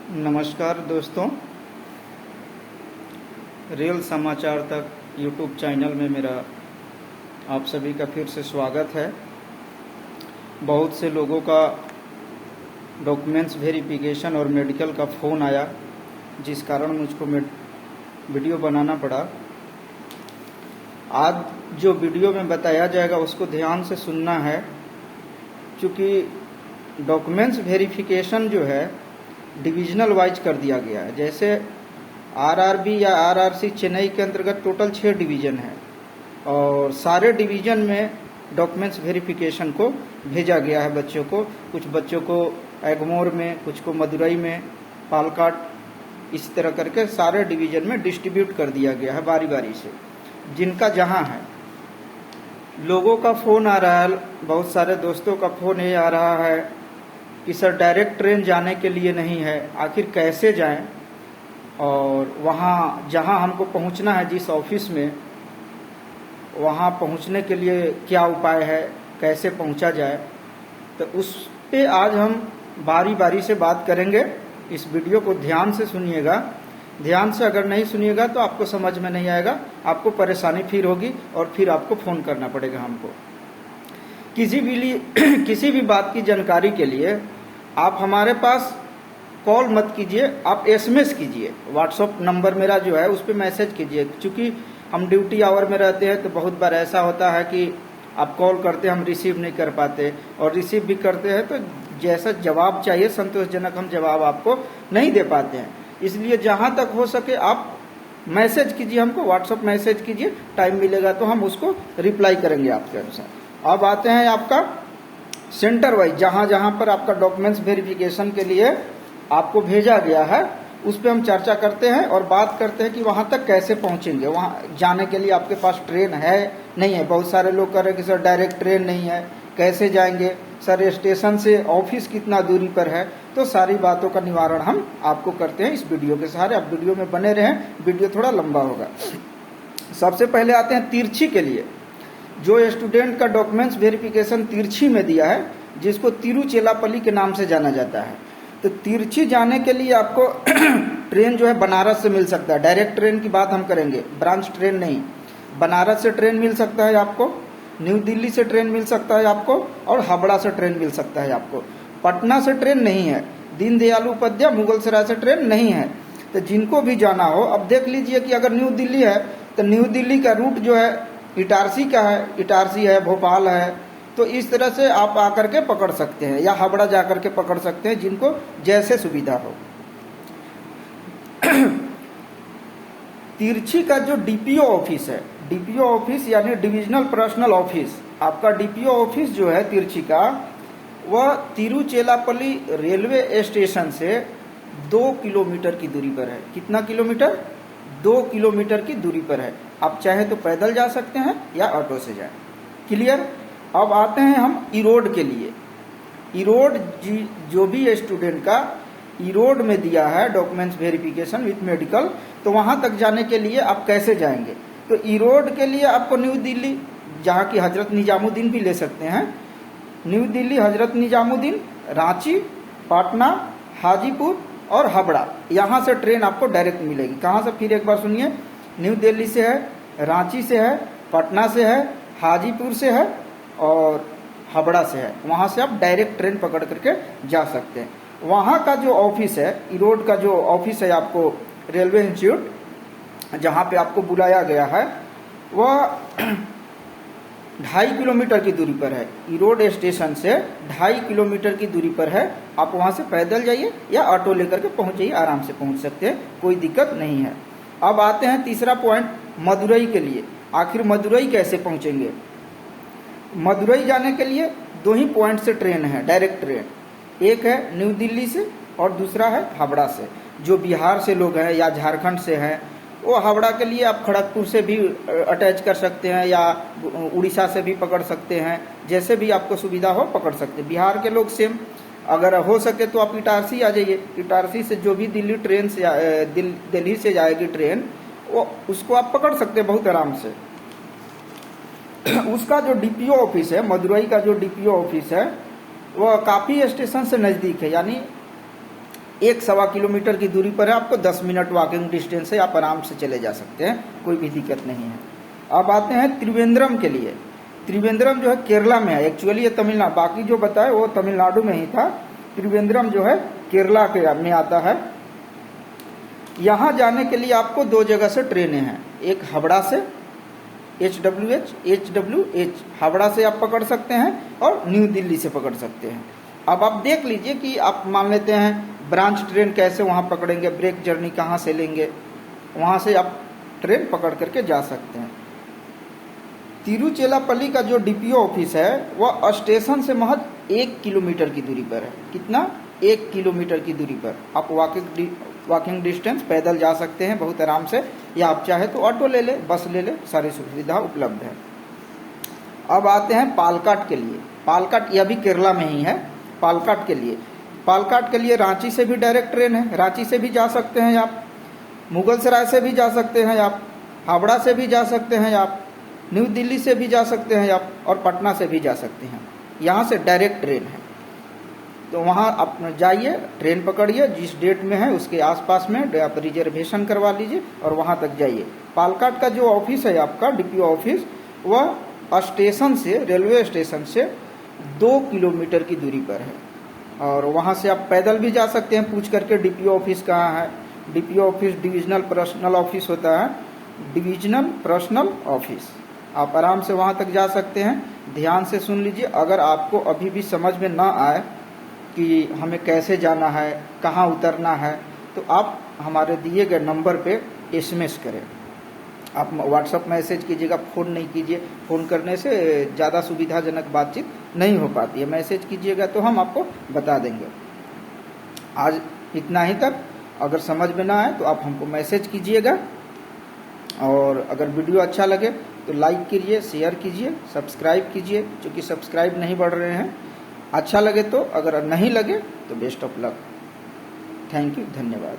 नमस्कार दोस्तों, रियल समाचार तक यूट्यूब चैनल में मेरा आप सभी का फिर से स्वागत है। बहुत से लोगों का डॉक्यूमेंट्स वेरिफिकेशन और मेडिकल का फ़ोन आया, जिस कारण मुझको वीडियो बनाना पड़ा। आज जो वीडियो में बताया जाएगा उसको ध्यान से सुनना है, क्योंकि डॉक्यूमेंट्स वेरिफिकेशन जो है डिविजनल वाइज कर दिया गया है। जैसे आरआरबी या आरआरसी चेन्नई के अंतर्गत टोटल 6 डिवीज़न है और सारे डिवीज़न में डॉक्यूमेंट्स वेरिफिकेशन को भेजा गया है बच्चों को। कुछ बच्चों को एगमोर में, कुछ को मदुरई में, पालकाड, इस तरह करके सारे डिवीज़न में डिस्ट्रीब्यूट कर दिया गया है बारी बारी से, जिनका जहां है। लोगों का फ़ोन आ रहा है, बहुत सारे दोस्तों का फ़ोन ये आ रहा है कि सर डायरेक्ट ट्रेन जाने के लिए नहीं है, आखिर कैसे जाएं, और वहाँ जहाँ हमको पहुँचना है जिस ऑफिस में, वहाँ पहुँचने के लिए क्या उपाय है, कैसे पहुँचा जाए। तो उस पे आज हम बारी बारी से बात करेंगे। इस वीडियो को ध्यान से सुनिएगा। ध्यान से अगर नहीं सुनिएगा तो आपको समझ में नहीं आएगा, आपको परेशानी फिर होगी और फिर आपको फ़ोन करना पड़ेगा हमको। किसी भी बात की जानकारी के लिए आप हमारे पास कॉल मत कीजिए, आप एसएमएस कीजिए। व्हाट्सएप नंबर मेरा जो है उस पर मैसेज कीजिए, क्योंकि हम ड्यूटी आवर में रहते हैं तो बहुत बार ऐसा होता है कि आप कॉल करते हैं, हम रिसीव नहीं कर पाते, और रिसीव भी करते हैं तो जैसा जवाब चाहिए संतोषजनक हम जवाब आपको नहीं दे पाते हैं। इसलिए जहाँ तक हो सके आप मैसेज कीजिए, हमको व्हाट्सएप मैसेज कीजिए, टाइम मिलेगा तो हम उसको रिप्लाई करेंगे आपके अनुसार। अब आते हैं आपका सेंटर वाइज, जहाँ जहाँ पर आपका डॉक्यूमेंट्स वेरिफिकेशन के लिए आपको भेजा गया है उस पर हम चर्चा करते हैं और बात करते हैं कि वहाँ तक कैसे पहुँचेंगे। वहाँ जाने के लिए आपके पास ट्रेन है नहीं है। बहुत सारे लोग कह रहे हैं कि सर डायरेक्ट ट्रेन नहीं है, कैसे जाएंगे सर, स्टेशन से ऑफिस कितना दूरी पर है। तो सारी बातों का निवारण हम आपको करते हैं इस वीडियो के सहारे। आप वीडियो में बने रहें, वीडियो थोड़ा लंबा होगा। सबसे पहले आते हैं तिरछी के लिए। जो स्टूडेंट का डॉक्यूमेंट्स वेरिफिकेशन तिरछी में दिया है, जिसको तिरुचिरापल्ली के नाम से जाना जाता है, तो तिरछी जाने के लिए आपको ट्रेन जो है बनारस से मिल सकता है। डायरेक्ट ट्रेन की बात हम करेंगे, ब्रांच ट्रेन नहीं। बनारस से ट्रेन मिल सकता है आपको, न्यू दिल्ली से ट्रेन मिल सकता है आपको, और हावड़ा से ट्रेन मिल सकता है आपको। पटना से ट्रेन नहीं है, दीनदयाल उपाध्याय मुगलसराय से ट्रेन नहीं है। तो जिनको भी जाना हो, अब देख लीजिए कि अगर न्यू दिल्ली है तो न्यू दिल्ली का रूट जो है इटारसी का है, इटारसी है, भोपाल है। तो इस तरह से आप आकर के पकड़ सकते हैं, या हावड़ा जाकर के पकड़ सकते हैं, जिनको जैसे सुविधा हो। तिरछी का जो डीपीओ ऑफिस है, डीपीओ ऑफिस यानी डिविजनल पर्सनल ऑफिस, आपका डीपीओ ऑफिस जो है तिरछी का, वह तिरुचिरापल्ली रेलवे स्टेशन से 2 किलोमीटर की दूरी पर है। कितना किलोमीटर? 2 किलोमीटर की दूरी पर है। आप चाहे तो पैदल जा सकते हैं या ऑटो से जाएं। क्लियर? अब आते हैं हम ईरोड के लिए। ईरोड जो भी स्टूडेंट का ईरोड में दिया है डॉक्यूमेंट्स वेरिफिकेशन विथ मेडिकल, तो वहां तक जाने के लिए आप कैसे जाएंगे? तो ईरोड के लिए आपको न्यू दिल्ली, जहाँ की हजरत निजामुद्दीन भी ले सकते हैं, न्यू दिल्ली, हजरत निजामुद्दीन, रांची, पटना, हाजीपुर और हावड़ा, यहाँ से ट्रेन आपको डायरेक्ट मिलेगी। कहाँ से? फिर एक बार सुनिए, न्यू दिल्ली से है, रांची से है, पटना से है, हाजीपुर से है और हावड़ा से है। वहाँ से आप डायरेक्ट ट्रेन पकड़ करके जा सकते हैं। वहाँ का जो ऑफिस है, ईरोड का जो ऑफिस है आपको रेलवे इंस्टीट्यूट, जहाँ पे आपको बुलाया गया है, वह 2.5 किलोमीटर की दूरी पर है। ईरोड स्टेशन से 2.5 किलोमीटर की दूरी पर है। आप वहाँ से पैदल जाइए या ऑटो लेकर के पहुँच जाइए, आराम से पहुँच सकते हैं, कोई दिक्कत नहीं है। अब आते हैं तीसरा पॉइंट, मदुरई के लिए। आखिर मदुरई कैसे पहुँचेंगे? मदुरई जाने के लिए 2 ही पॉइंट से ट्रेन है, डायरेक्ट ट्रेन। एक है न्यू दिल्ली से और दूसरा है हावड़ा से। जो बिहार से लोग हैं या झारखंड से हैं, वो हावड़ा के लिए आप खड़गपुर से भी अटैच कर सकते हैं या उड़ीसा से भी पकड़ सकते हैं, जैसे भी आपको सुविधा हो पकड़ सकते हैं। बिहार के लोग सेम, अगर हो सके तो आप इटारसी आ जाइए। इटारसी से जो भी दिल्ली ट्रेन से दिल्ली से जाएगी ट्रेन, वो उसको आप पकड़ सकते हैं बहुत आराम से। उसका जो डीपीओ ऑफिस है, मदुरई का जो डीपीओ ऑफिस है, वह काफ़ी स्टेशन से नज़दीक है, यानी 1-1.25 किलोमीटर की दूरी पर है, आपको 10 मिनट वॉकिंग डिस्टेंस है, आप आराम से चले जा सकते हैं, कोई भी दिक्कत नहीं है। अब आते हैं त्रिवेंद्रम के लिए। त्रिवेंद्रम जो है केरला में है, एक्चुअली ये तमिलनाडु, बाकी जो बताए वो तमिलनाडु में ही था। त्रिवेंद्रम जो है केरला के में आता है। यहाँ जाने के लिए आपको 2 जगह से ट्रेनें हैं, एक हावड़ा से HWH हावड़ा से आप पकड़ सकते हैं और न्यू दिल्ली से पकड़ सकते हैं। अब आप देख लीजिए कि आप मान लेते हैं ब्रांच ट्रेन कैसे वहाँ पकड़ेंगे, ब्रेक जर्नी कहाँ से लेंगे, वहाँ से आप ट्रेन पकड़ करके जा सकते हैं। तिरुचिरापल्ली का जो DPO ऑफिस है वह स्टेशन से महज 1 किलोमीटर की दूरी पर है। कितना? 1 किलोमीटर की दूरी पर आप वॉकिंग डिस्टेंस पैदल जा सकते हैं बहुत आराम से, या आप चाहे तो ऑटो ले ले, बस ले ले, सारी सुविधा उपलब्ध है। अब आते हैं पालकाड के लिए। पालकाड यह भी केरला में ही है। पालकाड के लिए रांची से भी डायरेक्ट ट्रेन है, रांची से भी जा सकते हैं आप, मुगलसराय से भी जा सकते हैं आप, हावड़ा से भी जा सकते हैं आप, न्यू दिल्ली से भी जा सकते हैं आप, और पटना से भी जा सकते हैं। यहाँ से डायरेक्ट ट्रेन है, तो वहाँ आप जाइए, ट्रेन पकड़िए, जिस डेट में है उसके आसपास में आप रिजर्वेशन करवा लीजिए और वहाँ तक जाइए। पालकाड का जो ऑफिस है आपका DPO ऑफिस, वह स्टेशन से, रेलवे स्टेशन से 2 किलोमीटर की दूरी पर है, और वहाँ से आप पैदल भी जा सकते हैं पूछ करके DPO ऑफिस कहाँ है। DPO office divisional personal office होता है, डिविजनल पर्सनल ऑफिस, आप आराम से वहाँ तक जा सकते हैं। ध्यान से सुन लीजिए, अगर आपको अभी भी समझ में ना आए कि हमें कैसे जाना है, कहाँ उतरना है, तो आप हमारे दिए गए नंबर पे SMS करें। आप व्हाट्सअप मैसेज कीजिएगा, फ़ोन नहीं कीजिए, फ़ोन करने से ज़्यादा सुविधाजनक बातचीत नहीं हो पाती है। मैसेज कीजिएगा तो हम आपको बता देंगे। आज इतना ही तक, अगर समझ में ना आए तो आप हमको मैसेज कीजिएगा, और अगर वीडियो अच्छा लगे तो लाइक कीजिए, शेयर कीजिए, सब्सक्राइब कीजिए, क्योंकि सब्सक्राइब नहीं बढ़ रहे हैं। अच्छा लगे तो, अगर नहीं लगे तो best of luck. Thank you, धन्यवाद।